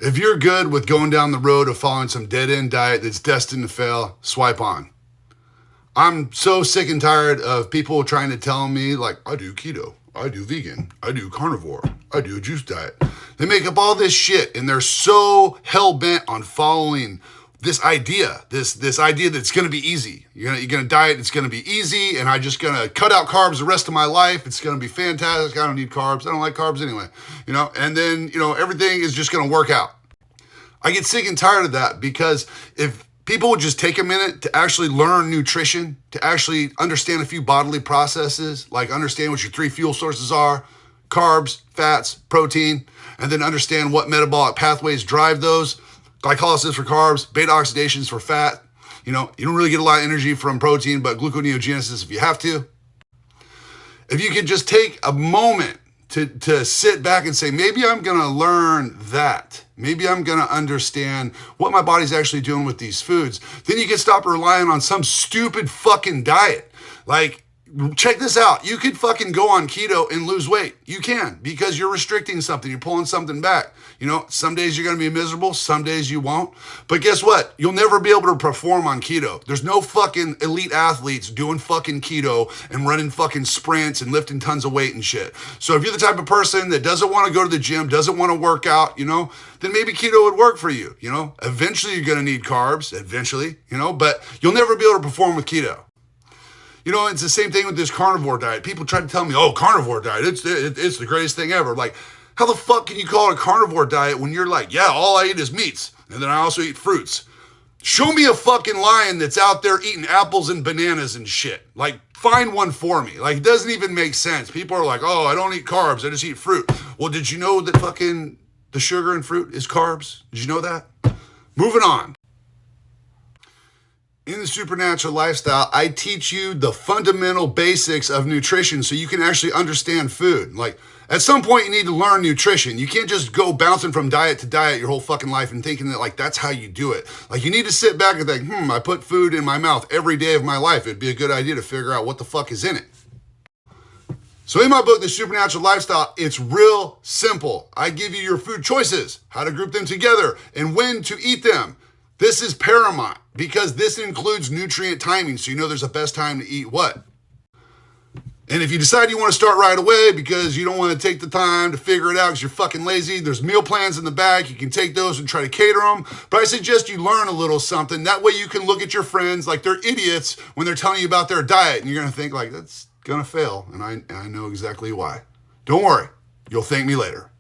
If you're good with going down the road of following some dead-end diet that's destined to fail, swipe on. I'm so sick and tired of people trying to tell me, like, I do keto, I do vegan, I do carnivore, I do a juice diet. They make up all this shit, and they're so hell-bent on following this idea, this idea that it's going to be easy. You're gonna diet, it's going to be easy, and I'm just going to cut out carbs the rest of my life. It's going to be fantastic. I don't need carbs. I don't like carbs anyway, and then, everything is just going to work out. I get sick and tired of that, because if people would just take a minute to actually learn nutrition, to actually understand a few bodily processes, like understand what your 3 fuel sources are: carbs, fats, protein, and then understand what metabolic pathways drive those. Glycolysis for carbs, beta oxidations for fat. You don't really get a lot of energy from protein, but gluconeogenesis if you have to. If you could just take a moment to sit back and say, maybe I'm going to learn that. Maybe I'm going to understand what my body's actually doing with these foods. Then you can stop relying on some stupid fucking diet. Like, check this out. You could fucking go on keto and lose weight. You can, because you're restricting something. You're pulling something back. Some days you're going to be miserable. Some days you won't. But guess what? You'll never be able to perform on keto. There's no fucking elite athletes doing fucking keto and running fucking sprints and lifting tons of weight and shit. So if you're the type of person that doesn't want to go to the gym, doesn't want to work out, then maybe keto would work for you. Eventually you're going to need carbs, but you'll never be able to perform with keto. It's the same thing with this carnivore diet. People try to tell me, oh, carnivore diet, it's the greatest thing ever. Like, how the fuck can you call it a carnivore diet when you're like, yeah, all I eat is meats, and then I also eat fruits? Show me a fucking lion that's out there eating apples and bananas and shit. Like, find one for me. Like, it doesn't even make sense. People are like, oh, I don't eat carbs, I just eat fruit. Well, did you know that fucking the sugar in fruit is carbs? Did you know that? Moving on. In the SuperNatural lifestyle, I teach you the fundamental basics of nutrition so you can actually understand food. Like, at some point, you need to learn nutrition. You can't just go bouncing from diet to diet your whole fucking life and thinking that, like, that's how you do it. Like, you need to sit back and think, I put food in my mouth every day of my life. It'd be a good idea to figure out what the fuck is in it. So in my book, The SuperNatural Lifestyle, it's real simple. I give you your food choices, how to group them together, and when to eat them. This is paramount because this includes nutrient timing, so there's the best time to eat what. And if you decide you want to start right away because you don't want to take the time to figure it out because you're fucking lazy, there's meal plans in the back. You can take those and try to cater them. But I suggest you learn a little something. That way you can look at your friends like they're idiots when they're telling you about their diet. And you're going to think, like, that's going to fail. And I know exactly why. Don't worry. You'll thank me later.